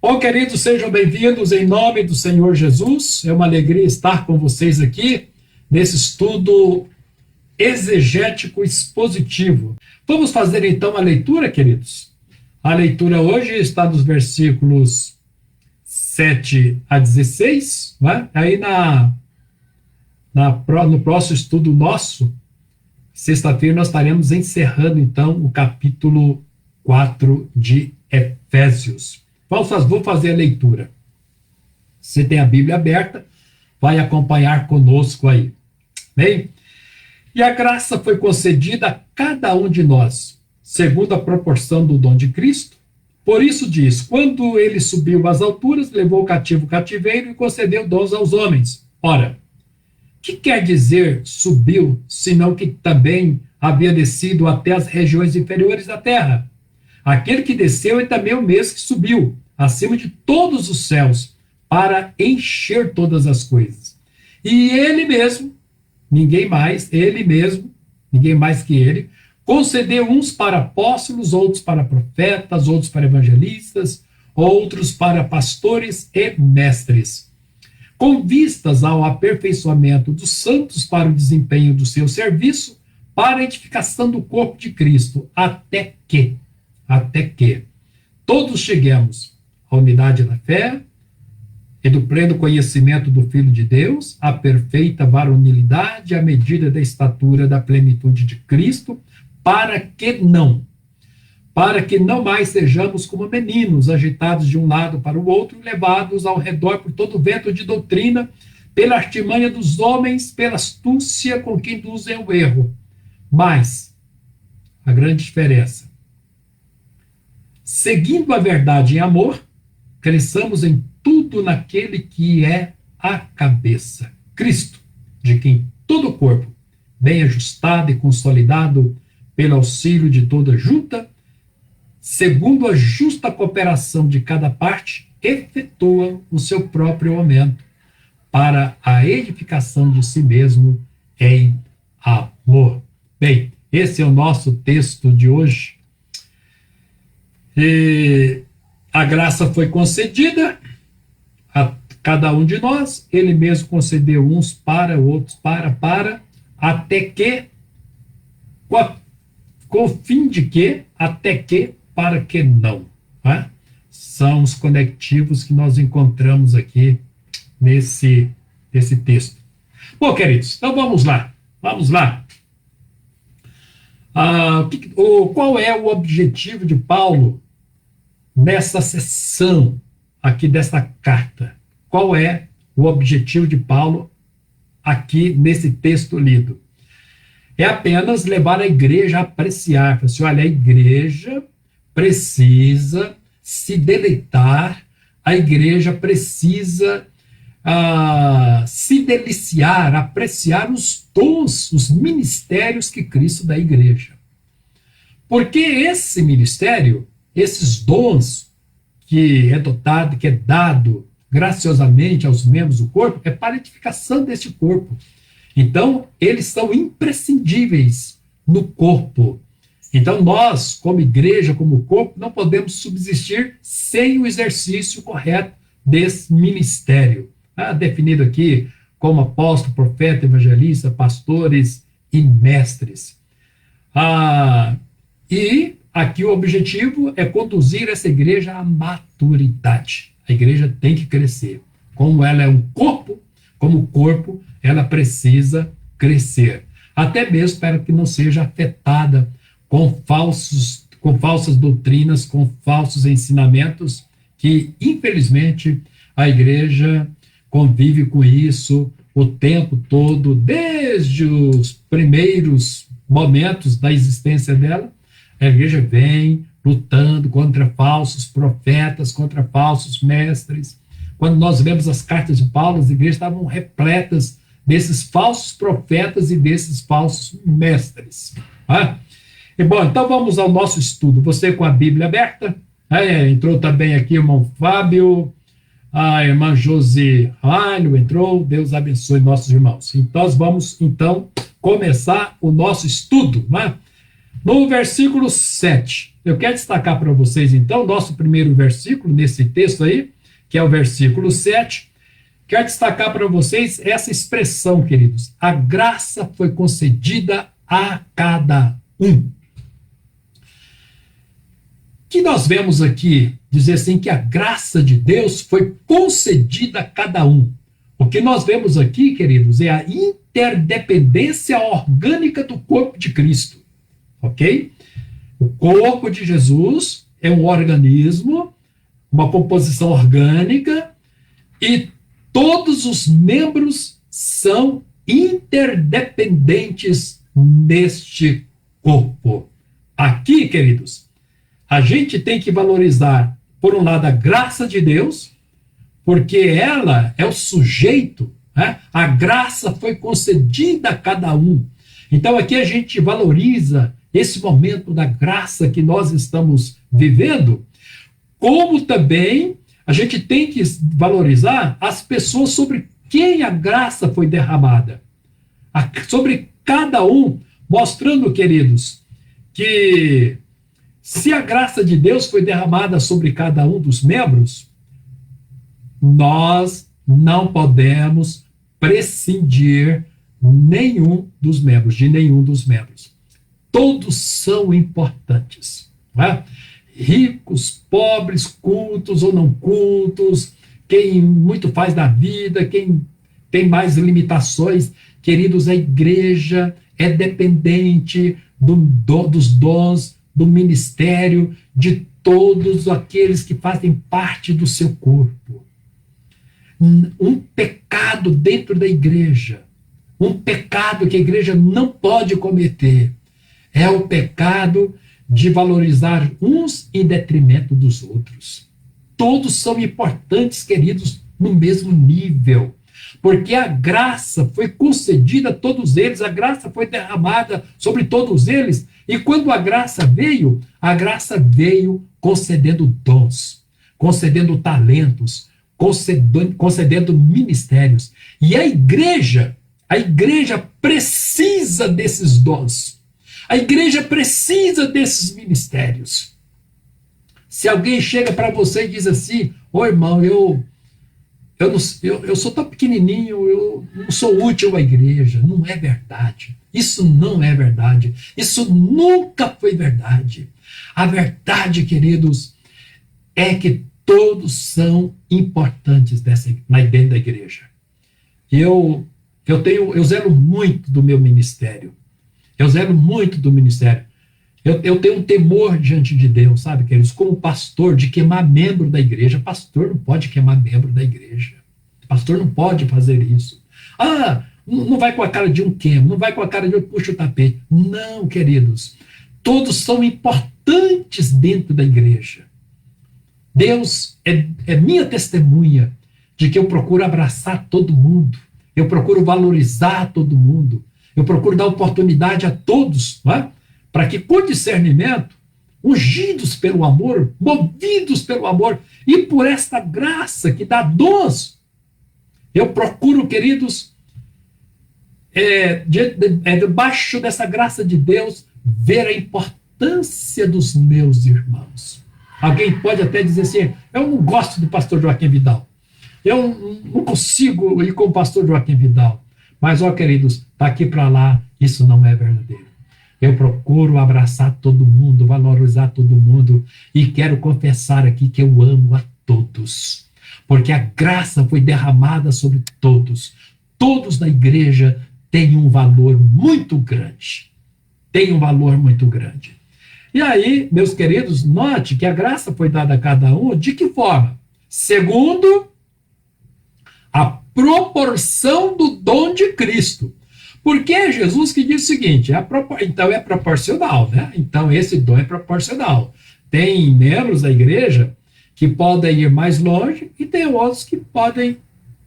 Bom, queridos, sejam bem-vindos em nome do Senhor Jesus. É uma alegria estar com vocês aqui nesse estudo exegético expositivo. Vamos fazer então a leitura, queridos. A leitura hoje está dos versículos 7 a 16, né? Aí no próximo estudo nosso, sexta-feira, nós estaremos encerrando então o capítulo 4 de Efésios. Vou fazer a leitura. Você tem a Bíblia aberta, vai acompanhar conosco aí. Bem? E a graça foi concedida a cada um de nós, segundo a proporção do dom de Cristo. Por isso diz, quando ele subiu às alturas, levou o cativo o cativeiro e concedeu dons aos homens. Ora, que quer dizer subiu, senão que também havia descido até as regiões inferiores da terra? Aquele que desceu é também o mesmo que subiu, acima de todos os céus, para encher todas as coisas. E ele mesmo, ninguém mais que ele, concedeu uns para apóstolos, outros para profetas, outros para evangelistas, outros para pastores e mestres, com vistas ao aperfeiçoamento dos santos para o desempenho do seu serviço, para a edificação do corpo de Cristo, até que todos cheguemos à unidade da fé e do pleno conhecimento do Filho de Deus, à perfeita varonilidade, à medida da estatura da plenitude de Cristo, para que não mais sejamos como meninos, agitados de um lado para o outro, levados ao redor por todo vento de doutrina, pela artimanha dos homens, pela astúcia com que induzem ao erro. Mas, a grande diferença, seguindo a verdade em amor, cresçamos em tudo naquele que é a cabeça, Cristo, de quem todo o corpo, bem ajustado e consolidado pelo auxílio de toda junta, segundo a justa cooperação de cada parte, efetua o seu próprio aumento para a edificação de si mesmo em amor. Bem, esse é o nosso texto de hoje. E a graça foi concedida a cada um de nós, ele mesmo concedeu uns para, outros para, até que, com o fim de que, até que, para que não. Né? São os conectivos que nós encontramos aqui nesse texto. Bom, queridos, então vamos lá. Qual é o objetivo de Paulo nessa seção aqui dessa carta? Qual é o objetivo de Paulo aqui nesse texto lido? É apenas levar a igreja a apreciar. Assim, olha, a igreja precisa se deleitar, a igreja precisa se deliciar, apreciar os dons, os ministérios que Cristo dá à igreja. Porque esse ministério, esses dons que é dotado, que é dado graciosamente aos membros do corpo, é para a edificação deste corpo. Então, eles são imprescindíveis no corpo. Então, nós, como igreja, como corpo, não podemos subsistir sem o exercício correto desse ministério. Definido aqui como apóstolo, profeta, evangelista, pastores e mestres. E aqui o objetivo é conduzir essa igreja à maturidade. A igreja tem que crescer. Como ela é um corpo, como corpo, ela precisa crescer. Até mesmo para que não seja afetada com falsas doutrinas, com falsos ensinamentos, que, infelizmente, a igreja convive com isso o tempo todo, desde os primeiros momentos da existência dela. A igreja vem lutando contra falsos profetas, contra falsos mestres. Quando nós vemos as cartas de Paulo, as igrejas estavam repletas desses falsos profetas e desses falsos mestres. E bom, então vamos ao nosso estudo. Você com a Bíblia aberta? Entrou também aqui o irmão Fábio, a irmã Josi Raio entrou. Deus abençoe nossos irmãos. Então, nós vamos, começar o nosso estudo, né? No versículo 7, eu quero destacar para vocês, então, nosso primeiro versículo, nesse texto aí, que é o versículo 7, quero destacar para vocês essa expressão, queridos. A graça foi concedida a cada um. Que nós vemos aqui dizer assim que a graça de Deus foi concedida a cada um. O que nós vemos aqui, queridos, é a interdependência orgânica do corpo de Cristo. Ok? O corpo de Jesus é um organismo, uma composição orgânica, e todos os membros são interdependentes neste corpo. Aqui, queridos, a gente tem que valorizar, por um lado, a graça de Deus, porque ela é o sujeito, né? A graça foi concedida a cada um. Então, aqui a gente valoriza esse momento da graça que nós estamos vivendo, como também a gente tem que valorizar as pessoas sobre quem a graça foi derramada. Sobre cada um, mostrando, queridos, que se a graça de Deus foi derramada sobre cada um dos membros, nós não podemos prescindir de nenhum dos membros. Todos são importantes, não é? Ricos, pobres, cultos ou não cultos, quem muito faz da vida, quem tem mais limitações. Queridos, a igreja é dependente dos dons, do ministério, de todos aqueles que fazem parte do seu corpo. Um pecado dentro da igreja, um pecado que a igreja não pode cometer, é o pecado de valorizar uns em detrimento dos outros. Todos são importantes, queridos, no mesmo nível, porque a graça foi concedida a todos eles, a graça foi derramada sobre todos eles, e quando a graça veio concedendo dons, concedendo talentos, concedendo ministérios. E a igreja precisa desses dons. A igreja precisa desses ministérios. Se alguém chega para você e diz assim: ô irmão, eu sou tão pequenininho, eu não sou útil à igreja. Não é verdade. Isso não é verdade. Isso nunca foi verdade. A verdade, queridos, é que todos são importantes dentro da igreja. Eu zelo muito do meu ministério. Eu tenho um temor diante de Deus, sabe, queridos? Como pastor, de queimar membro da igreja. Pastor não pode queimar membro da igreja. Pastor não pode fazer isso. Não vai com a cara de um queima, não vai com a cara de um puxa o tapete. Não, queridos. Todos são importantes dentro da igreja. Deus é minha testemunha de que eu procuro abraçar todo mundo. Eu procuro valorizar todo mundo. Eu procuro dar oportunidade a todos, não é? Para que, com discernimento, ungidos pelo amor, movidos pelo amor e por esta graça que dá dons, eu procuro, queridos, debaixo dessa graça de Deus, ver a importância dos meus irmãos. Alguém pode até dizer assim: eu não gosto do pastor Joaquim Vidal, eu não consigo ir com o pastor Joaquim Vidal. Mas, queridos, daqui para lá, isso não é verdadeiro. Eu procuro abraçar todo mundo, valorizar todo mundo, e quero confessar aqui que eu amo a todos, porque a graça foi derramada sobre todos. Todos da igreja têm um valor muito grande. E aí, meus queridos, note que a graça foi dada a cada um de que forma? Segundo a proporção do dom de Cristo. Porque é Jesus que diz o seguinte: então é proporcional, né? Então esse dom é proporcional. Tem membros da igreja que podem ir mais longe e tem outros que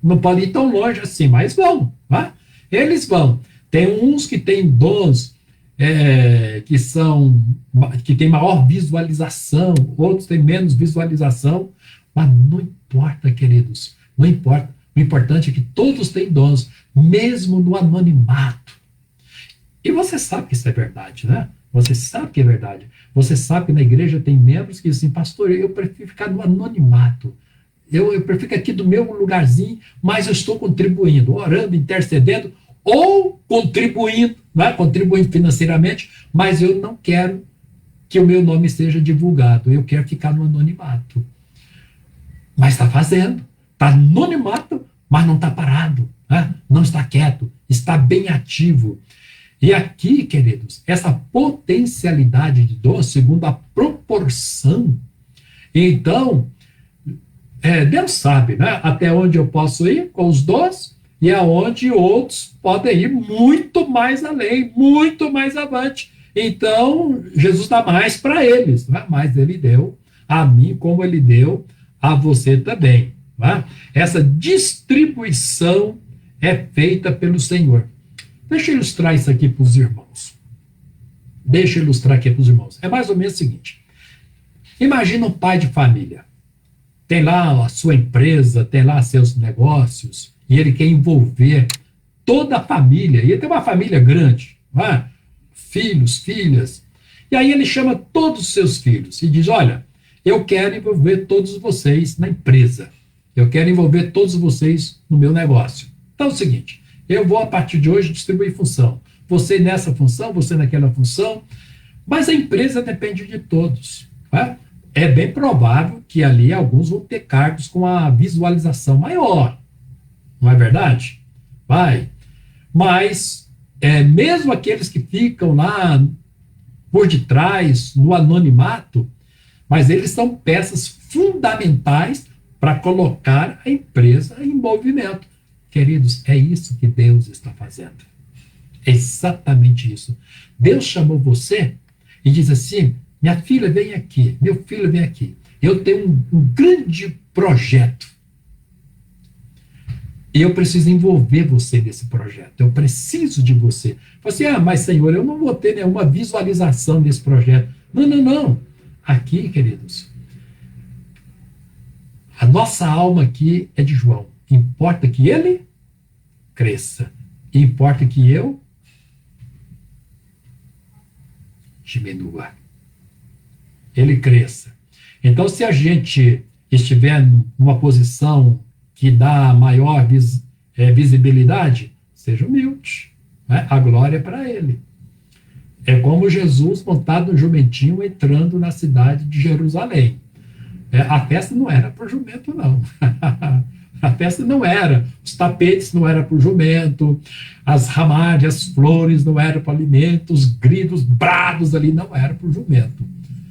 não podem ir tão longe assim, mas vão, tá? Eles vão. Tem uns que têm dons que têm maior visualização, outros têm menos visualização, mas não importa, queridos, não importa. O importante é que todos têm dons, mesmo no anonimato. E você sabe que isso é verdade, né? Você sabe que é verdade. Você sabe que na igreja tem membros que dizem, pastor, eu prefiro ficar no anonimato. Eu prefiro ficar aqui do meu lugarzinho, mas eu estou contribuindo, orando, intercedendo, ou contribuindo, né? Contribuindo financeiramente, mas eu não quero que o meu nome seja divulgado. Eu quero ficar no anonimato. Mas está fazendo. Está anonimato, mas não está parado. Né? Não está quieto. Está bem ativo. E aqui, queridos, essa potencialidade de dom, segundo a proporção, então, Deus sabe, né, até onde eu posso ir com os dons e aonde outros podem ir muito mais além, muito mais avante. Então, Jesus dá mais para eles, né? Mas ele deu a mim como ele deu a você também. Né? Essa distribuição é feita pelo Senhor. Deixa eu ilustrar isso aqui para os irmãos. É mais ou menos o seguinte. Imagina um pai de família. Tem lá a sua empresa, tem lá seus negócios, e ele quer envolver toda a família. E ele tem uma família grande, não é? Filhos, filhas. E aí ele chama todos os seus filhos e diz, olha, eu quero envolver todos vocês na empresa. Eu quero envolver todos vocês no meu negócio. Então é o seguinte, eu vou, a partir de hoje, distribuir função. Você nessa função, você naquela função. Mas a empresa depende de todos. Né? É bem provável que ali alguns vão ter cargos com a visualização maior. Não é verdade? Vai. Mas, mesmo aqueles que ficam lá por detrás, no anonimato, mas eles são peças fundamentais para colocar a empresa em movimento. Queridos, é isso que Deus está fazendo. É exatamente isso. Deus chamou você e diz assim, minha filha, vem aqui, meu filho, vem aqui. Eu tenho um grande projeto. E eu preciso envolver você nesse projeto. Eu preciso de você. Você, mas Senhor, eu não vou ter nenhuma visualização desse projeto. Não. Aqui, queridos, a nossa alma aqui é de João. Importa que ele cresça. Importa que eu diminua. Ele cresça. Então, se a gente estiver numa posição que dá maior visibilidade, seja humilde. Né? A glória é para ele. É como Jesus montado no jumentinho entrando na cidade de Jerusalém. A festa não era para o jumento, não. A festa não era. Os tapetes não eram para o jumento, as ramagens, as flores não eram para o alimento, os gritos bravos ali não eram para o jumento.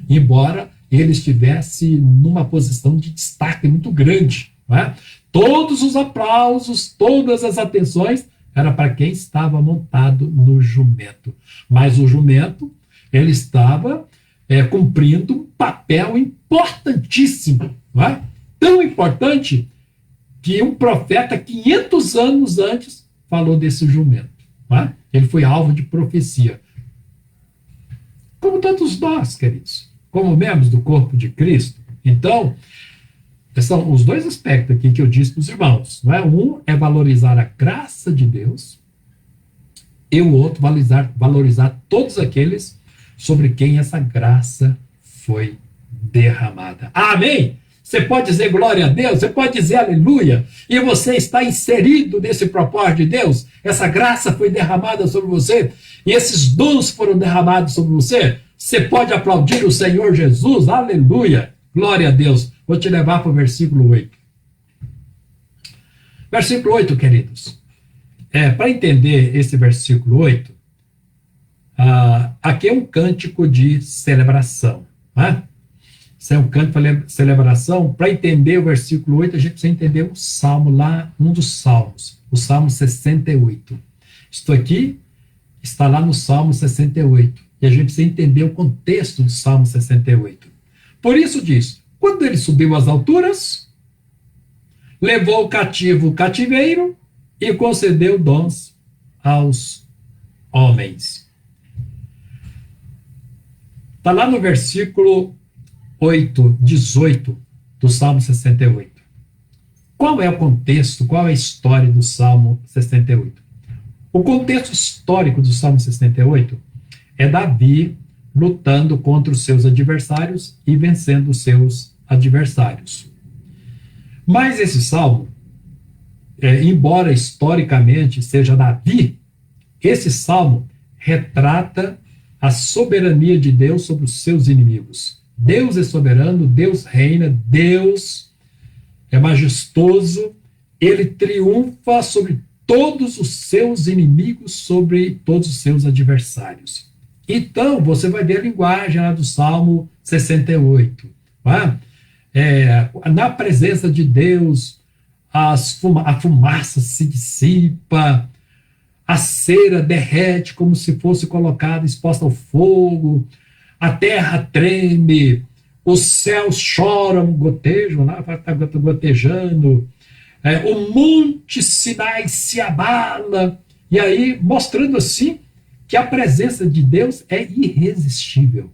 Embora ele estivesse numa posição de destaque muito grande. Não é? Todos os aplausos, todas as atenções era para quem estava montado no jumento. Mas o jumento, ele estava cumprindo um papel importantíssimo. Não é? Tão importante que um profeta, 500 anos antes, falou desse jumento. Não é? Ele foi alvo de profecia. Como todos nós, queridos. Como membros do corpo de Cristo. Então, são os dois aspectos aqui que eu disse para os irmãos. Não é? Um é valorizar a graça de Deus e o outro valorizar todos aqueles sobre quem essa graça foi derramada. Amém? Você pode dizer glória a Deus, você pode dizer aleluia, e você está inserido nesse propósito de Deus. Essa graça foi derramada sobre você e esses dons foram derramados sobre você. Você pode aplaudir o Senhor Jesus, aleluia, glória a Deus. Vou te levar para o versículo 8. Versículo 8, queridos. Para entender esse versículo 8, aqui é um cântico de celebração. Né? Isso é um cântico de celebração. Para entender o versículo 8, a gente precisa entender o salmo lá, um dos salmos, o Salmo 68. Isto aqui está lá no Salmo 68. E a gente precisa entender o contexto do Salmo 68. Por isso diz, quando ele subiu às alturas, levou o cativo o cativeiro e concedeu dons aos homens. Está lá no versículo 18 do Salmo 68. Qual é o contexto, qual é a história do Salmo 68? O contexto histórico do Salmo 68 é Davi lutando contra os seus adversários e vencendo os seus adversários. Mas esse salmo, embora historicamente seja Davi, esse salmo retrata a soberania de Deus sobre os seus inimigos. Deus é soberano, Deus reina, Deus é majestoso, ele triunfa sobre todos os seus inimigos, sobre todos os seus adversários. Então, você vai ver a linguagem lá do Salmo 68. Tá? Na presença de Deus, a fumaça se dissipa, a cera derrete como se fosse colocada, exposta ao fogo, a terra treme, os céus choram, gotejam, lá está gotejando, o monte Sinai se abala, e aí mostrando assim que a presença de Deus é irresistível.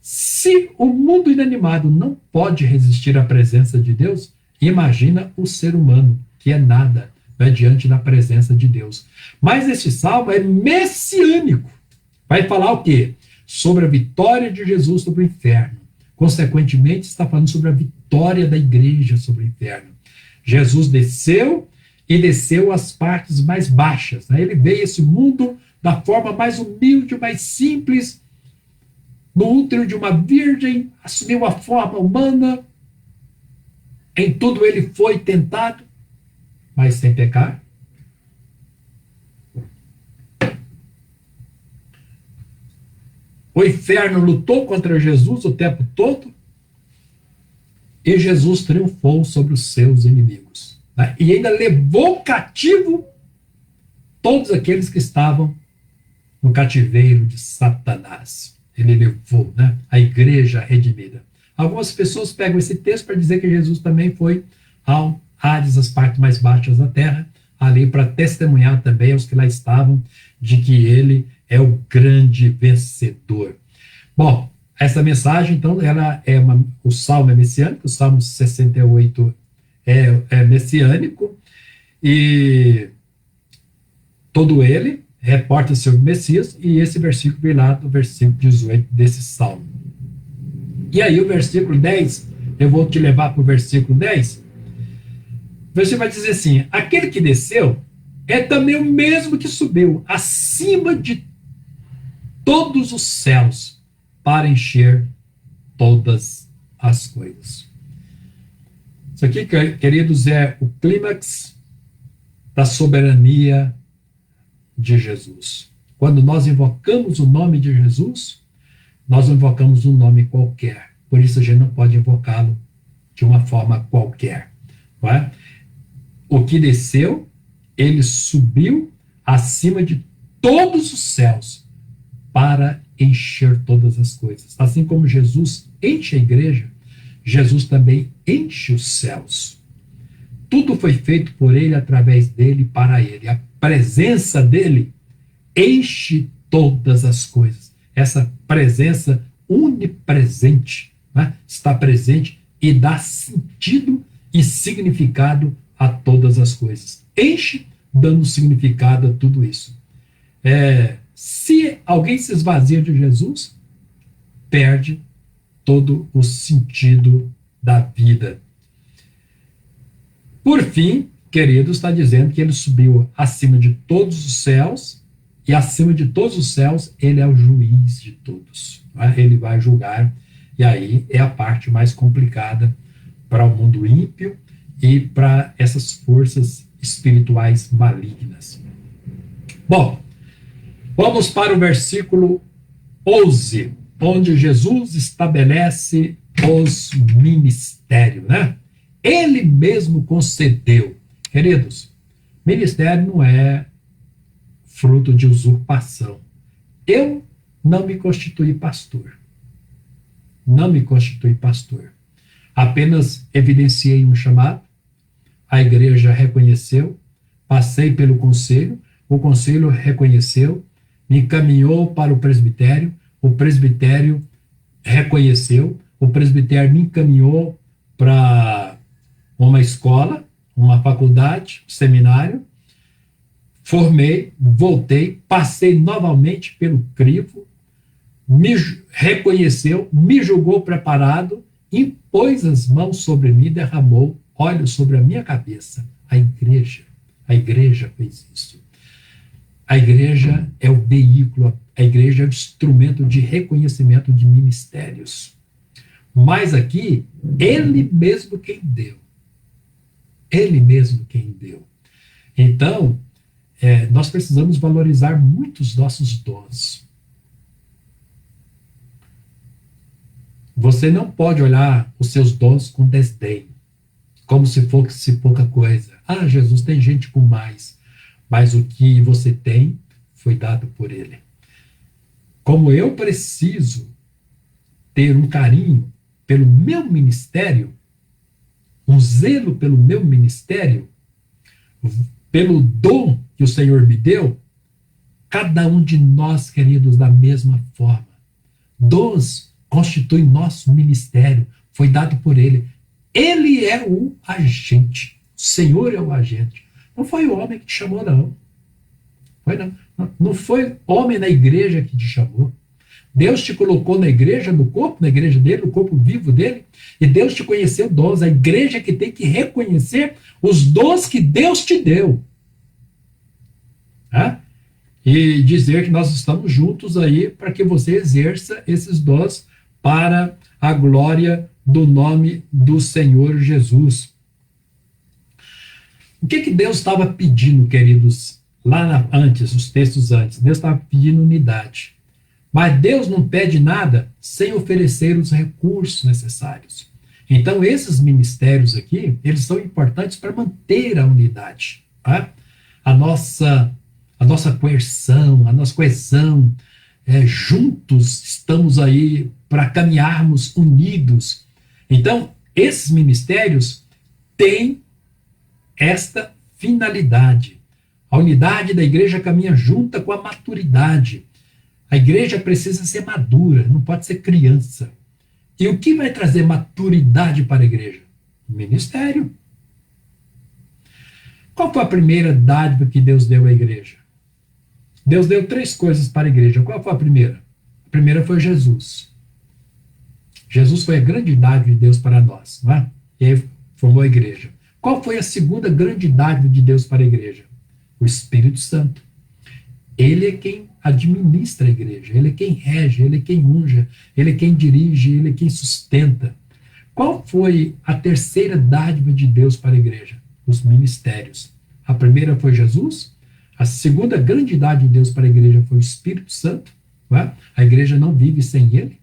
Se o mundo inanimado não pode resistir à presença de Deus, imagina o ser humano, que é nada, diante da presença de Deus. Mas este salmo é messiânico. Vai falar o quê? Sobre a vitória de Jesus sobre o inferno. Consequentemente, está falando sobre a vitória da igreja sobre o inferno. Jesus desceu e desceu às partes mais baixas. Ele veio a esse mundo da forma mais humilde, mais simples, no útero de uma virgem, assumiu a forma humana, em tudo ele foi tentado, mas sem pecar. O inferno lutou contra Jesus o tempo todo e Jesus triunfou sobre os seus inimigos. Né? E ainda levou cativo todos aqueles que estavam no cativeiro de Satanás. Ele levou, né, a igreja redimida. Algumas pessoas pegam esse texto para dizer que Jesus também foi ao Hades, as partes mais baixas da terra, ali para testemunhar também aos que lá estavam de que ele é o grande vencedor. Bom, essa mensagem, então, ela o Salmo é messiânico, o Salmo 68 é messiânico, e todo ele reporta sobre o Messias, e esse versículo vem lá do versículo 18 desse Salmo. E aí o versículo 10, eu vou te levar para o versículo 10, você vai dizer assim: aquele que desceu é também o mesmo que subiu acima de todos os céus para encher todas as coisas. Isso aqui, queridos, é o clímax da soberania de Jesus. Quando nós invocamos o nome de Jesus, nós invocamos um nome qualquer. Por isso a gente não pode invocá-lo de uma forma qualquer. Não é? O que desceu, ele subiu acima de todos os céus para encher todas as coisas. Assim como Jesus enche a igreja, Jesus também enche os céus. Tudo foi feito por ele, através dele, para ele. A presença dele enche todas as coisas. Essa presença onipresente, né, está presente e dá sentido e significado a todas as coisas. Enche, dando significado a tudo isso. Se alguém se esvazia de Jesus, perde todo o sentido da vida. Por fim, queridos, está dizendo que ele subiu acima de todos os céus, e acima de todos os céus, ele é o juiz de todos. Né? Ele vai julgar, e aí é a parte mais complicada para o mundo ímpio e para essas forças espirituais malignas. Bom, vamos para o versículo 11, onde Jesus estabelece os ministérios, né? Ele mesmo concedeu. Queridos, ministério não é fruto de usurpação. Eu não me constituí pastor. Não me constituí pastor. Apenas evidenciei um chamado, a igreja reconheceu, passei pelo conselho, o conselho reconheceu, me encaminhou para o presbitério reconheceu, o presbitério me encaminhou para uma escola, uma faculdade, um seminário, formei, voltei, passei novamente pelo crivo, me reconheceu, me julgou preparado, impôs as mãos sobre mim e derramou óleo sobre a minha cabeça. A igreja fez isso. A igreja é o veículo, a igreja é o instrumento de reconhecimento de ministérios. Mas aqui, ele mesmo quem deu. Ele mesmo quem deu. Então, nós precisamos valorizar muito os nossos dons. Você não pode olhar os seus dons com desdém, como se fosse pouca coisa. Ah, Jesus, tem gente com mais. Mas o que você tem foi dado por ele. Como eu preciso ter um carinho pelo meu ministério, um zelo pelo meu ministério, pelo dom que o Senhor me deu, cada um de nós, queridos, da mesma forma. Dons constituem nosso ministério, foi dado por ele. Ele é o agente, o Senhor é o agente. Não foi o homem que te chamou, não. Não foi homem na igreja que te chamou. Deus te colocou na igreja dele, no corpo vivo dele, e Deus te conheceu dons. A igreja que tem que reconhecer os dons que Deus te deu. E dizer que nós estamos juntos aí para que você exerça esses dons para a glória do nome do Senhor Jesus. O que Deus estava pedindo, queridos, antes, os textos antes? Deus estava pedindo unidade. Mas Deus não pede nada sem oferecer os recursos necessários. Então, esses ministérios aqui, eles são importantes para manter a unidade. A nossa coerção, a nossa coesão, juntos estamos aí para caminharmos unidos. Então, esses ministérios têm esta finalidade. A unidade da igreja caminha junta com a maturidade. A igreja precisa ser madura, não pode ser criança. E o que vai trazer maturidade para a igreja? O ministério. Qual foi a primeira dádiva que Deus deu à igreja? Deus deu 3 coisas para a igreja. Qual foi a primeira? A primeira foi Jesus. Jesus foi a grande dádiva de Deus para nós, não é? E aí formou a igreja. Qual foi a segunda grande dádiva de Deus para a igreja? O Espírito Santo. Ele é quem administra a igreja, ele é quem rege, ele é quem unge, ele é quem dirige, ele é quem sustenta. Qual foi a terceira dádiva de Deus para a igreja? Os ministérios. A primeira foi Jesus, a segunda grande dádiva de Deus para a igreja foi o Espírito Santo, não é? A igreja não vive sem ele.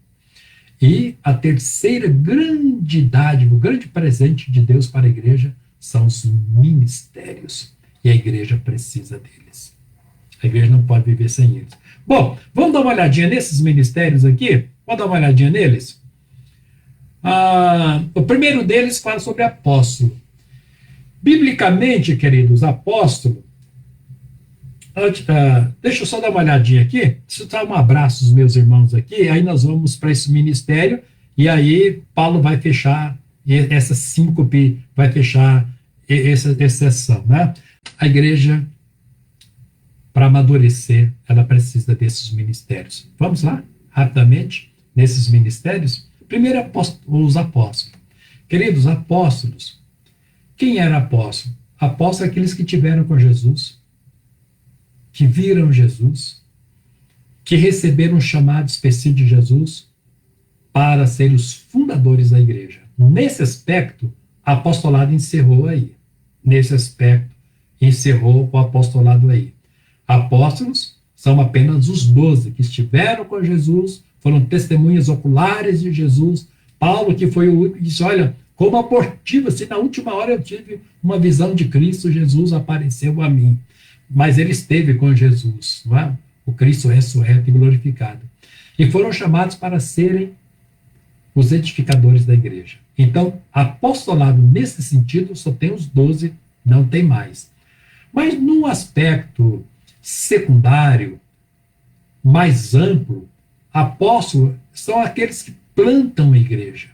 E a terceira grande dádiva, o grande presente de Deus para a igreja são os ministérios. E a igreja precisa deles. A igreja não pode viver sem eles. Bom, vamos dar uma olhadinha nesses ministérios aqui? Vamos dar uma olhadinha neles? O primeiro deles fala sobre apóstolo. Biblicamente, queridos, apóstolo... deixa eu só dar uma olhadinha aqui. Deixa eu dar um abraço aos meus irmãos aqui. Aí nós vamos para esse ministério. E aí Paulo vai fechar essa síncope, vai fechar essa sessão, né? A igreja, para amadurecer, ela precisa desses ministérios. Vamos lá, rapidamente, nesses ministérios. Primeiro, os apóstolos. Queridos, apóstolos. Quem era apóstolo? Apóstolo é aqueles que tiveram com Jesus, que viram Jesus, que receberam um chamado específico de Jesus para ser os fundadores da igreja. Nesse aspecto, o apostolado encerrou aí. Nesse aspecto, encerrou o apostolado aí. Apóstolos são apenas os 12 que estiveram com Jesus, foram testemunhas oculares de Jesus. Paulo, que foi o único que disse, olha, como abortivo, se na última hora eu tive uma visão de Cristo, Jesus apareceu a mim. Mas ele esteve com Jesus, não é? O Cristo ressurreto e glorificado. E foram chamados para serem os edificadores da igreja. Então, apostolado nesse sentido, só tem os 12, não tem mais. Mas num aspecto secundário, mais amplo, apóstolos são aqueles que plantam a igreja.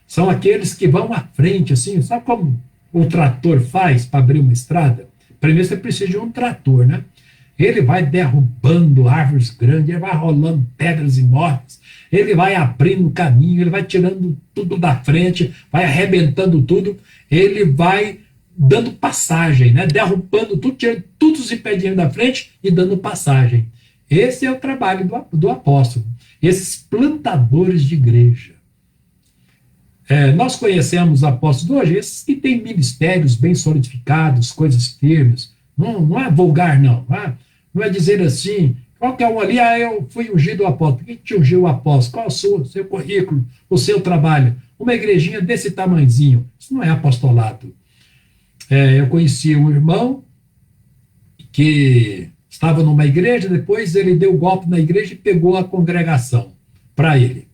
São aqueles que vão à frente, assim, sabe como o trator faz para abrir uma estrada? Primeiro você precisa de um trator, né? ele vai derrubando árvores grandes, ele vai rolando pedras enormes, ele vai abrindo caminho, ele vai tirando tudo da frente, vai arrebentando tudo, ele vai dando passagem, né? Derrubando tudo, tirando todos os impedimentos da frente e dando passagem. Esse é o trabalho do apóstolo, esses plantadores de igreja. Nós conhecemos apóstolos hoje, esses que têm ministérios bem solidificados, coisas firmes. Não é vulgar, não. Não é dizer assim, qualquer um ali, eu fui ungido apóstolo. Quem te ungiu o apóstolo? Qual o seu currículo, o seu trabalho? Uma igrejinha desse tamanhozinho. Isso não é apostolado. Eu conheci um irmão que estava numa igreja, depois ele deu golpe na igreja e pegou a congregação para ele.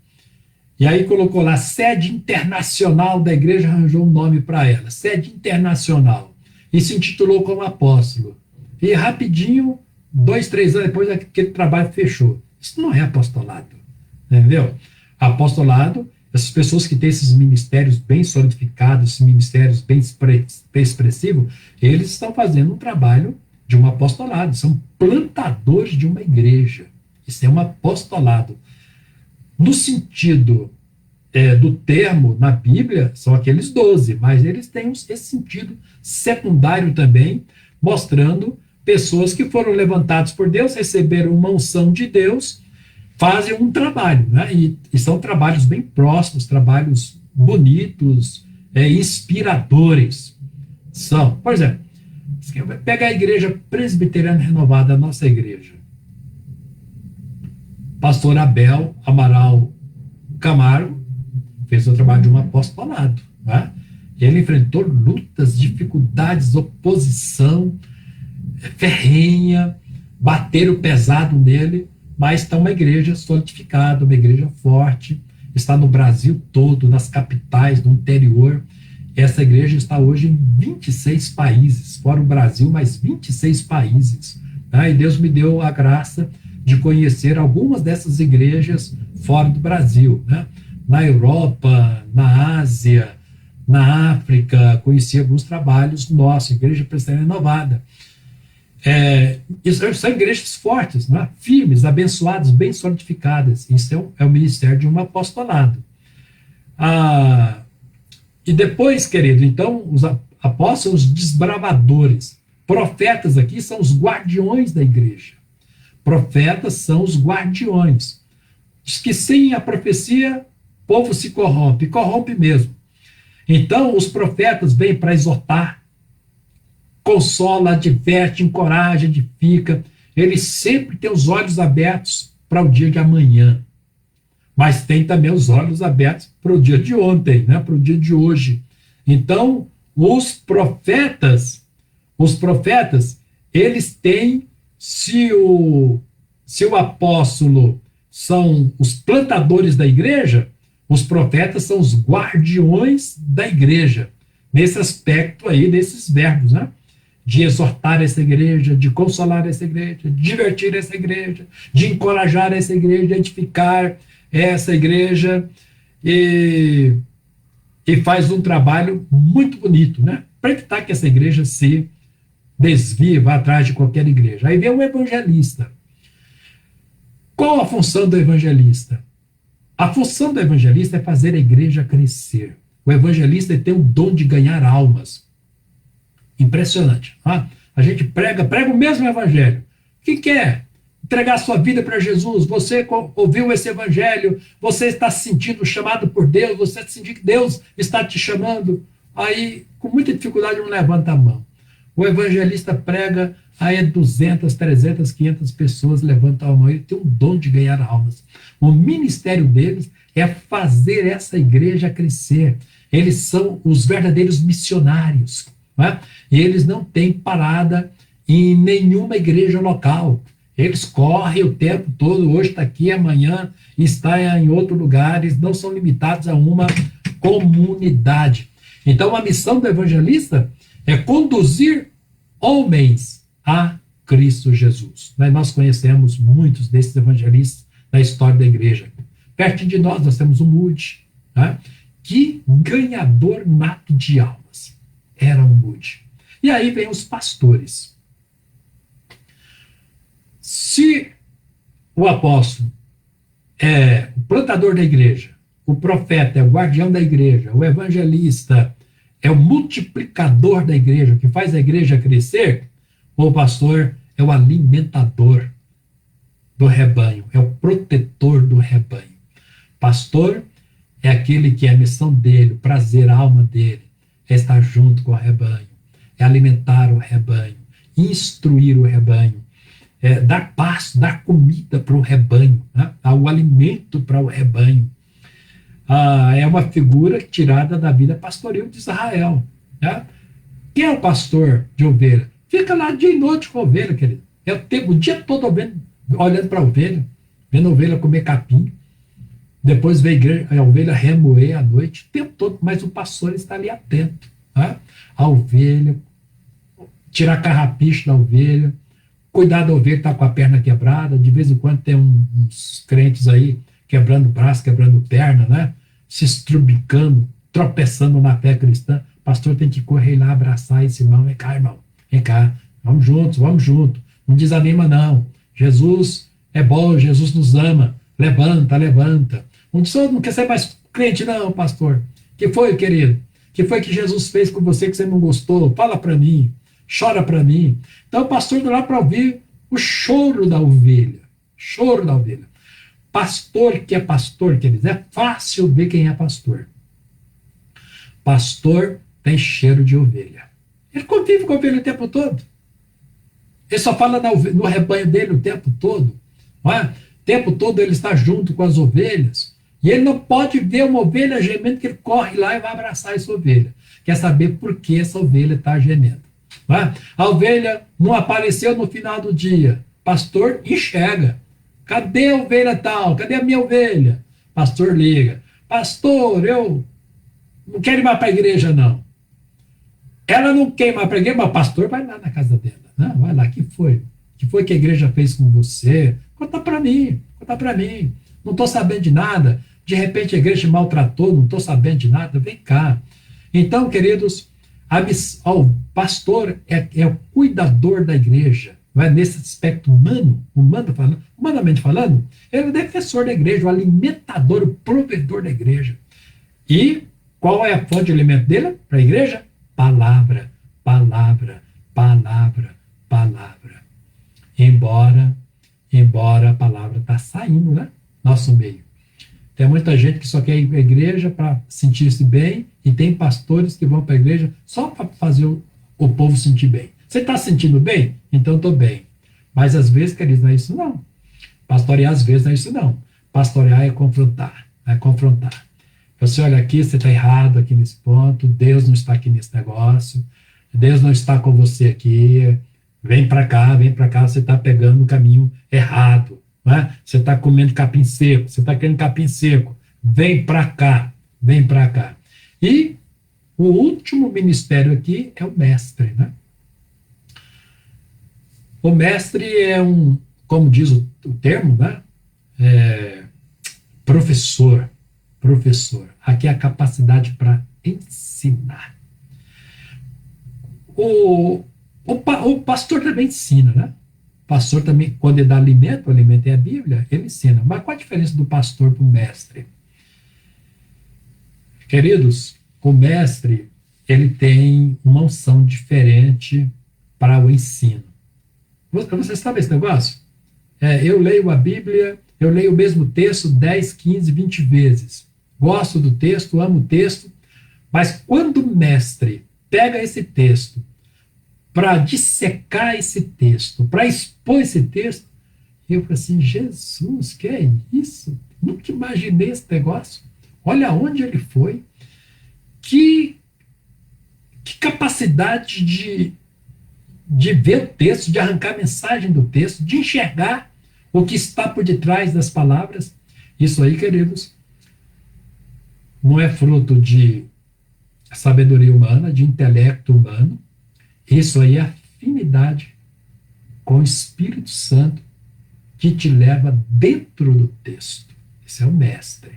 E aí colocou lá, sede internacional da igreja, arranjou um nome para ela, sede internacional, e se intitulou como apóstolo. E rapidinho, 2, 3 anos depois, aquele trabalho fechou. Isso não é apostolado, entendeu? Apostolado, essas pessoas que têm esses ministérios bem solidificados, esses ministérios bem expressivos, eles estão fazendo um trabalho de um apostolado, são plantadores de uma igreja. Isso é um apostolado. No sentido do termo na Bíblia, são aqueles 12, mas eles têm esse sentido secundário também, mostrando pessoas que foram levantadas por Deus, receberam uma unção de Deus, fazem um trabalho, né? E são trabalhos bem próximos, trabalhos bonitos, inspiradores. São, por exemplo, pega a igreja presbiteriana renovada, a nossa igreja. Pastor Abel Amaral Camargo fez o trabalho de um apostolado. Né? Ele enfrentou lutas, dificuldades, oposição ferrenha, bateram pesado nele, mas está uma igreja solidificada, uma igreja forte, está no Brasil todo, nas capitais, no interior. Essa igreja está hoje em 26 países, fora o Brasil, mais 26 países. Né? E Deus me deu a graça de conhecer algumas dessas igrejas fora do Brasil, né? Na Europa, na Ásia, na África, conheci alguns trabalhos nossos, Igreja Presbiteriana Renovada. São igrejas fortes, né? Firmes, abençoadas, bem solidificadas. Isso é o ministério de um apostolado. E depois, querido, então, os apóstolos são os desbravadores. Profetas aqui são os guardiões da igreja. Profetas são os guardiões. Diz que sem a profecia, o povo se corrompe, corrompe mesmo. Então, os profetas vêm para exortar, consola, adverte, encoraja, edifica. Eles sempre têm os olhos abertos para o dia de amanhã. Mas tem também os olhos abertos para o dia de ontem, né? Para o dia de hoje. Então, os profetas, eles têm, se o apóstolo são os plantadores da igreja, os profetas são os guardiões da igreja. Nesse aspecto aí, desses verbos, né? De exortar essa igreja, de consolar essa igreja, de divertir essa igreja, de encorajar essa igreja, de edificar essa igreja, e faz um trabalho muito bonito, né? Para evitar que essa igreja se desvie, vá atrás de qualquer igreja. Aí vem o evangelista. Qual a função do evangelista? A função do evangelista é fazer a igreja crescer. O evangelista tem o dom de ganhar almas. Impressionante. Tá? A gente prega o mesmo evangelho. O que é? Entregar sua vida para Jesus. Você ouviu esse evangelho, você está se sentindo chamado por Deus, você está sentindo que Deus está te chamando. Aí, com muita dificuldade, não levanta a mão. O evangelista prega, aí 200, 300, 500 pessoas levantam a mão. Ele tem um dom de ganhar almas. O ministério deles é fazer essa igreja crescer. Eles são os verdadeiros missionários. Né? E eles não têm parada em nenhuma igreja local. Eles correm o tempo todo, hoje está aqui, amanhã está em outro lugar, eles não são limitados a uma comunidade. Então, a missão do evangelista é conduzir homens a Cristo Jesus. Nós conhecemos muitos desses evangelistas na história da igreja. Pertinho de nós temos o Moody, né? Que ganhador nato de almas era o Moody. E aí vem os pastores. Se o apóstolo é o plantador da igreja, o profeta é o guardião da igreja, o evangelista é o multiplicador da igreja, que faz a igreja crescer, o pastor é o alimentador do rebanho, é o protetor do rebanho. Pastor é aquele que é a missão dele, o prazer, a alma dele, é estar junto com o rebanho, é alimentar o rebanho, instruir o rebanho, dar pasto, dar comida para o rebanho, né? Dar o alimento para o rebanho. É uma figura tirada da vida pastoril de Israel. Né? Quem é o pastor de ovelha? Fica lá dia e noite com a ovelha, querido. É o dia todo olhando para a ovelha, vendo a ovelha comer capim. Depois vê a ovelha remoer à noite, o tempo todo, mas o pastor está ali atento. Né? A ovelha, tirar carrapicho da ovelha, cuidar da ovelha que está com a perna quebrada. De vez em quando tem uns crentes aí quebrando braço, quebrando perna, né? Se estrubicando, tropeçando na fé cristã. O pastor tem que correr lá, abraçar esse irmão. Vem cá, irmão, vem cá, vamos juntos. Não desanima, não. Jesus é bom, Jesus nos ama. Levanta. Não quer ser mais crente, não, pastor. Que foi, querido? Que foi que Jesus fez com você que você não gostou? Fala para mim, chora para mim. Então o pastor está lá para ouvir o choro da ovelha. Choro da ovelha. Pastor que é pastor, queridos, é fácil ver quem é pastor. Pastor tem cheiro de ovelha. Ele convive com a ovelha o tempo todo. Ele só fala no rebanho dele o tempo todo. Não é? O tempo todo ele está junto com as ovelhas. E ele não pode ver uma ovelha gemendo, que ele corre lá e vai abraçar essa ovelha. Quer saber por que essa ovelha está gemendo. Não é? A ovelha não apareceu no final do dia. Pastor enxerga. Cadê a ovelha tal? Cadê a minha ovelha? Pastor liga. Pastor, eu não quero ir mais para a igreja, não. Ela não quer ir mais para a igreja, mas o pastor vai lá na casa dela. Né? Vai lá, que foi? Que foi que a igreja fez com você? Conta para mim. Não estou sabendo de nada. De repente a igreja te maltratou, não estou sabendo de nada. Vem cá. Então, queridos, o pastor é o cuidador da igreja. Não é? Nesse aspecto humanamente falando, ele é o defensor da igreja, o alimentador, o provedor da igreja. E qual é a fonte de alimento dele para a igreja? Palavra. Embora a palavra está saindo, né? Nosso meio. Tem muita gente que só quer ir para a igreja para sentir-se bem, e tem pastores que vão para a igreja só para fazer o povo sentir bem. Você está se sentindo bem? Então estou bem. Mas às vezes, queridos, não é isso não. Pastorear às vezes não é isso não. Pastorear é confrontar. Você olha aqui, você está errado aqui nesse ponto, Deus não está aqui nesse negócio, Deus não está com você aqui, vem para cá, você está pegando o caminho errado. Não é? Você está comendo capim seco, você está querendo capim seco, vem para cá. E o último ministério aqui é o mestre, né? O mestre é como diz o termo, né? Professor. Aqui é a capacidade para ensinar. O pastor também ensina, né? O pastor também, quando ele dá alimento, o alimento é a Bíblia, ele ensina. Mas qual a diferença do pastor para o mestre? Queridos, o mestre, ele tem uma unção diferente para o ensino. Você sabe esse negócio? Eu leio a Bíblia, eu leio o mesmo texto 10, 15, 20 vezes. Gosto do texto, amo o texto, mas quando o mestre pega esse texto para dissecar esse texto, para expor esse texto, eu falo assim, Jesus, que é isso? Nunca imaginei esse negócio. Olha onde ele foi. Que capacidade de ver o texto, de arrancar a mensagem do texto, de enxergar o que está por detrás das palavras. Isso aí, queridos, não é fruto de sabedoria humana, de intelecto humano. Isso aí é afinidade com o Espírito Santo que te leva dentro do texto. Esse é o mestre.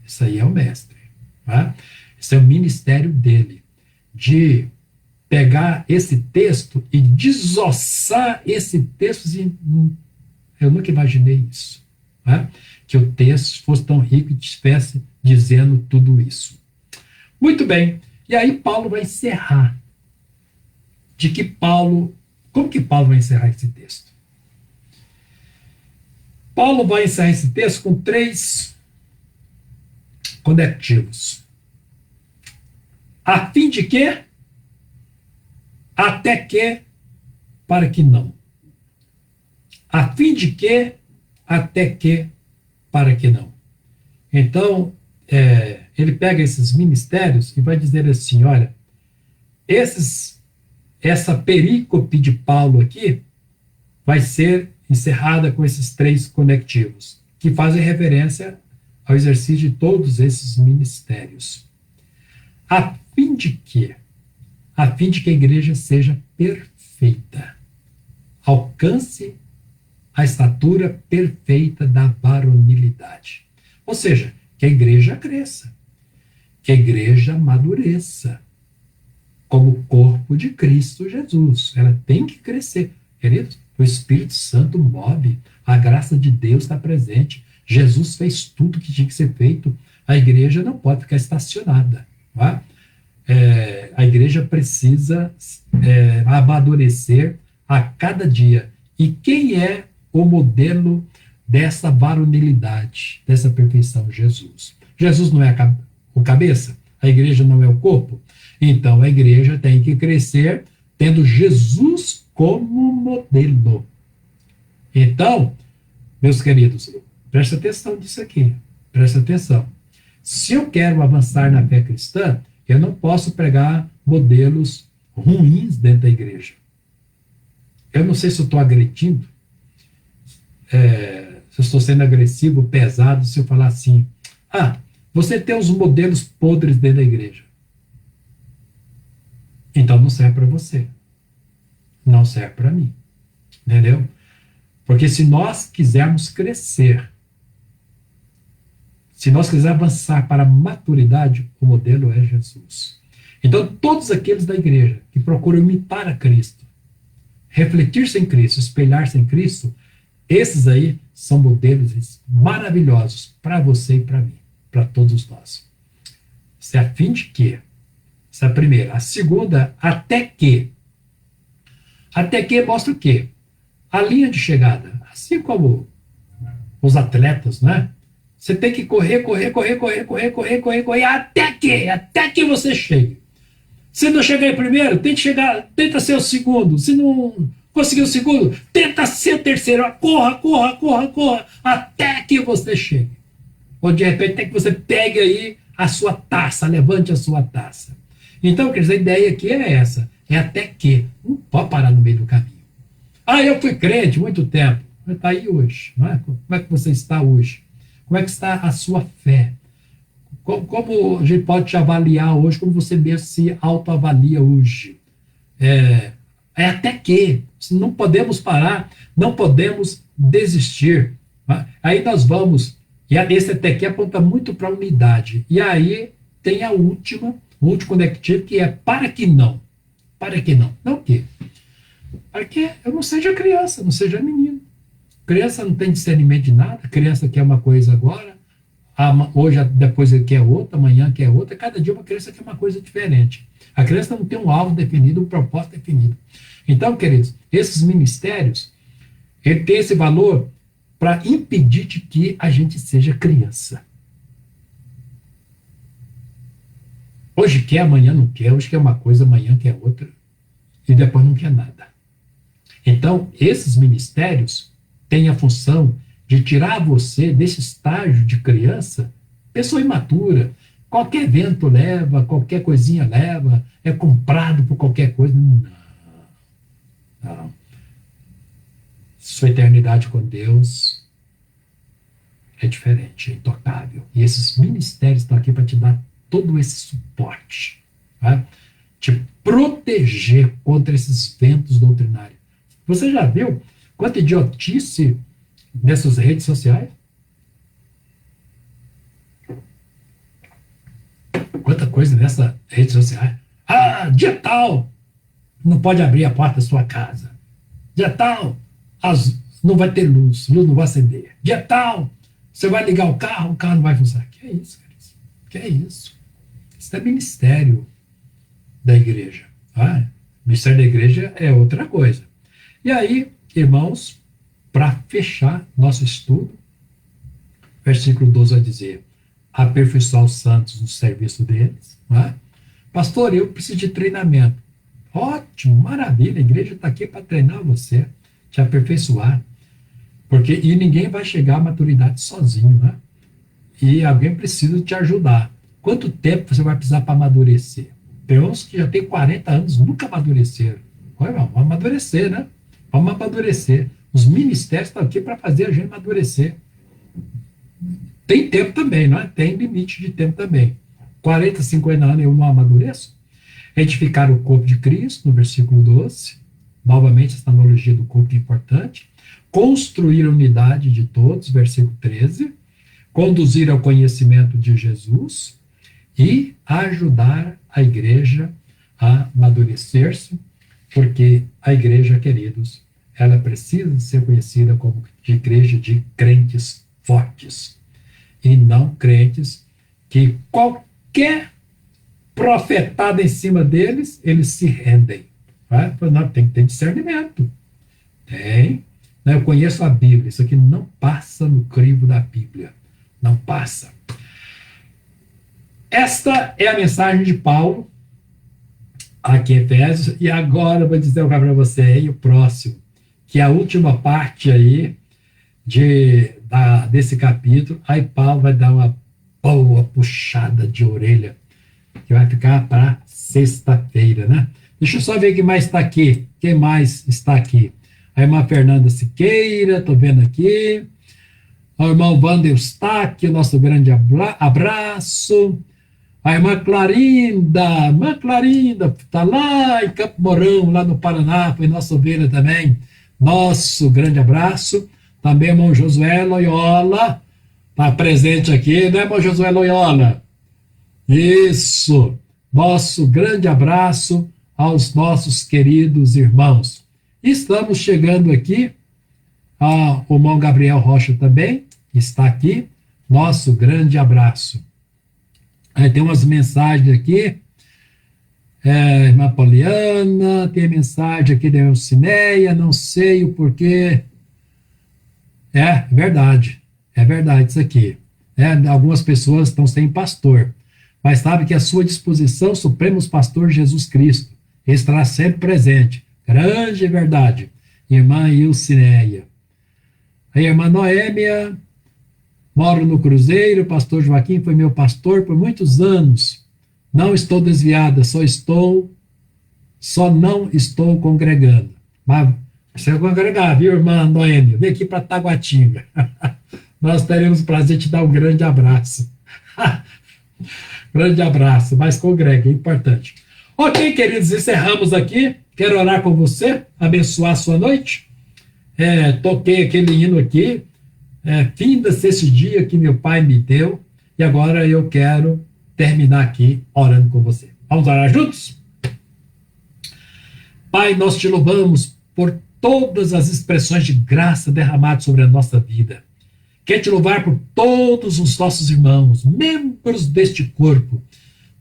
Isso aí é o mestre. Tá? Esse é o ministério dele, de pegar esse texto e desossar esse texto Eu nunca imaginei isso, né? Que o texto fosse tão rico e estivesse dizendo tudo isso. Muito bem. E aí Paulo vai encerrar. Como que Paulo vai encerrar esse texto? Paulo vai encerrar esse texto com 3 conectivos. A fim de que? Até que, para que não. A fim de que, até que, para que não. Então, ele pega esses ministérios e vai dizer assim, olha, essa perícope de Paulo aqui vai ser encerrada com esses 3 conectivos, que fazem referência ao exercício de todos esses ministérios. A fim de que? A fim de que a igreja seja perfeita, alcance a estatura perfeita da varonilidade. Ou seja, que a igreja cresça, que a igreja amadureça, como corpo de Cristo Jesus. Ela tem que crescer. Queridos, o Espírito Santo move, a graça de Deus está presente. Jesus fez tudo que tinha que ser feito. A igreja não pode ficar estacionada. Não é? A igreja precisa amadurecer a cada dia. E quem é o modelo dessa varonilidade, dessa perfeição? Jesus. Jesus não é o cabeça? A igreja não é o corpo? Então a igreja tem que crescer tendo Jesus como modelo. Então, meus queridos, presta atenção nisso aqui. Presta atenção. Se eu quero avançar na fé cristã, eu não posso pregar modelos ruins dentro da igreja. Eu não sei se eu estou agredindo, se eu estou sendo agressivo, pesado, se eu falar assim, você tem os modelos podres dentro da igreja. Então não serve para você. Não serve para mim. Entendeu? Porque se nós quisermos crescer, se nós quisermos avançar para a maturidade, o modelo é Jesus. Então todos aqueles da igreja que procuram imitar a Cristo, refletir-se em Cristo, espelhar-se em Cristo, esses aí são modelos maravilhosos para você e para mim, para todos nós. Isso é a fim de quê? Essa é a primeira. A segunda, até que. Até que mostra o quê? A linha de chegada. Assim como os atletas, né? Você tem que correr, até que você chegue. Se não chegar em primeiro, tenta ser o segundo. Se não conseguir o segundo, tenta ser o terceiro. Corra, até que você chegue. Ou de repente, até que você pegue aí a sua taça, levante a sua taça. Então, quer dizer, a ideia aqui é essa. É até que. Não pode parar no meio do caminho. Eu fui crente muito tempo. Mas está aí hoje. Não é? Como é que você está hoje? Como é que está a sua fé? Como a gente pode te avaliar hoje? Como você mesmo se autoavalia hoje? É até que. Não podemos parar. Não podemos desistir. Aí nós vamos. E esse até que aponta muito para a unidade. E aí tem o último conectivo, que é para que não. Para que não. Não o quê? Para que eu não seja criança, não seja menino. Criança não tem discernimento de nada. Criança quer uma coisa agora, hoje, depois quer outra, amanhã quer outra. Cada dia uma criança quer uma coisa diferente. A criança não tem um alvo definido, um propósito definido. Então, queridos, esses ministérios, ele tem esse valor para impedir de que a gente seja criança. Hoje quer, amanhã não quer. Hoje quer uma coisa, amanhã quer outra. E depois não quer nada. Então, esses ministérios têm a função de tirar você desse estágio de criança, pessoa imatura. Qualquer vento leva, qualquer coisinha leva, é comprado por qualquer coisa. Não. Sua eternidade com Deus é diferente, é intocável. E esses ministérios estão aqui para te dar todo esse suporte, tá? Te proteger contra esses ventos doutrinários. Você já viu quanta idiotice nessas redes sociais? Quanta coisa nessa rede social. Dia tal, não pode abrir a porta da sua casa. Dia tal, às não vai ter luz, luz não vai acender. Dia tal, você vai ligar o carro não vai funcionar. Que é isso, cara? Que é isso? Isso é ministério da igreja. Tá? Ministério da igreja é outra coisa. E aí, irmãos, para fechar nosso estudo, versículo 12 vai dizer: aperfeiçoar os santos no serviço deles. Tá? Pastor, eu preciso de treinamento. Ótimo, maravilha, a igreja está aqui para treinar você, te aperfeiçoar. E ninguém vai chegar à maturidade sozinho, né? E alguém precisa te ajudar. Quanto tempo você vai precisar para amadurecer? Tem uns que já tem 40 anos, nunca amadureceram. Vamos amadurecer, né? Vamos amadurecer. Os ministérios estão aqui para fazer a gente amadurecer. Tem tempo também, não é? Tem limite de tempo também. 40, 50 anos eu não amadureço? Edificar o corpo de Cristo, no versículo 12. Novamente, essa analogia do corpo é importante. Construir a unidade de todos, versículo 13. Conduzir ao conhecimento de Jesus e ajudar a igreja a amadurecer-se, porque a igreja, queridos, ela precisa ser conhecida como de igreja de crentes fortes e não crentes que qualquer profetada em cima deles, eles se rendem. Tá? Não, tem que ter discernimento. Tem. Eu conheço a Bíblia, isso aqui não passa no crivo da Bíblia. Não passa. Esta é a mensagem de Paulo aqui em Efésios, e agora eu vou dizer o que para você aí, o próximo, que é a última parte aí desse capítulo. Aí Paulo vai dar uma boa puxada de orelha, que vai ficar para sexta-feira, né? Deixa eu só ver quem mais está aqui. Quem mais está aqui? A irmã Fernanda Siqueira, estou vendo aqui. O irmão Wander Eustáquio, nosso grande abraço. A irmã Clarinda está lá em Campo Mourão, lá no Paraná, foi nossa ovelha também. Nosso grande abraço. Também o irmão Josué Loyola, está presente aqui, né, irmão Josué Loyola? Isso. Nosso grande abraço aos nossos queridos irmãos. Estamos chegando aqui, o irmão Gabriel Rocha também está aqui, nosso grande abraço. Aí tem umas mensagens aqui, irmã Poliana, tem mensagem aqui da Elcineia, não sei o porquê. É verdade isso aqui. Algumas pessoas estão sem pastor, mas sabe que à sua disposição, Supremo Pastor Jesus Cristo, ele estará sempre presente. Grande verdade. Irmã Ilcineia. A irmã Noêmia, moro no Cruzeiro, pastor Joaquim foi meu pastor por muitos anos. Não estou desviada, só não estou congregando. Mas você vai congregar, viu, irmã Noêmia? Vem aqui para Taguatinga. Nós teremos o prazer de te dar um grande abraço. Grande abraço, mas congregue, é importante. Ok, queridos, encerramos aqui. Quero orar com você, abençoar a sua noite. Toquei aquele hino aqui. Finda-se esse dia que meu Pai me deu. E agora eu quero terminar aqui orando com você. Vamos orar juntos? Pai, nós te louvamos por todas as expressões de graça derramadas sobre a nossa vida. Quero te louvar por todos os nossos irmãos, membros deste corpo,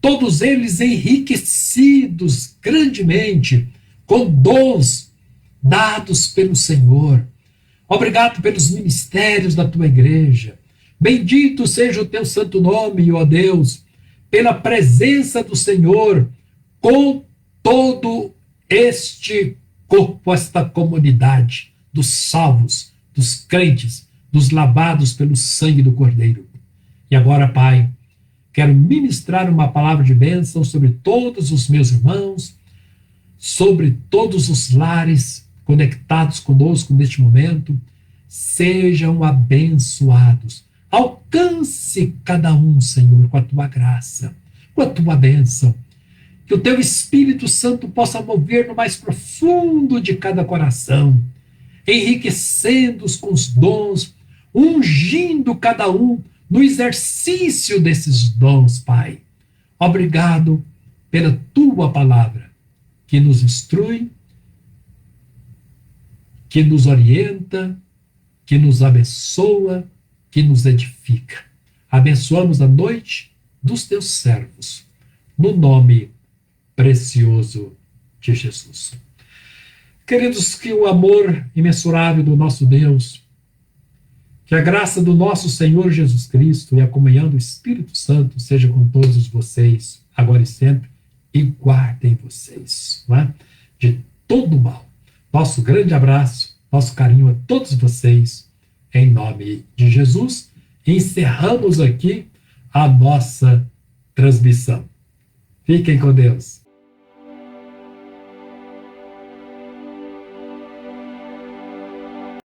todos eles enriquecidos grandemente com dons dados pelo Senhor. Obrigado pelos ministérios da tua igreja. Bendito seja o teu santo nome, ó Deus, pela presença do Senhor com todo este corpo, esta comunidade dos salvos, dos crentes, dos lavados pelo sangue do Cordeiro. E agora, Pai, quero ministrar uma palavra de bênção sobre todos os meus irmãos, sobre todos os lares conectados conosco neste momento. Sejam abençoados. Alcance cada um, Senhor, com a tua graça, com a tua bênção. Que o teu Espírito Santo possa mover no mais profundo de cada coração, enriquecendo-os com os dons, ungindo cada um no exercício desses dons, Pai. Obrigado pela tua palavra, que nos instrui, que nos orienta, que nos abençoa, que nos edifica. Abençoamos a noite dos teus servos, no nome precioso de Jesus. Queridos, que o amor imensurável do nosso Deus, que a graça do nosso Senhor Jesus Cristo e a comunhão do Espírito Santo seja com todos vocês, agora e sempre, e guardem vocês, não é? De todo mal. Nosso grande abraço, nosso carinho a todos vocês, em nome de Jesus. Encerramos aqui a nossa transmissão. Fiquem com Deus.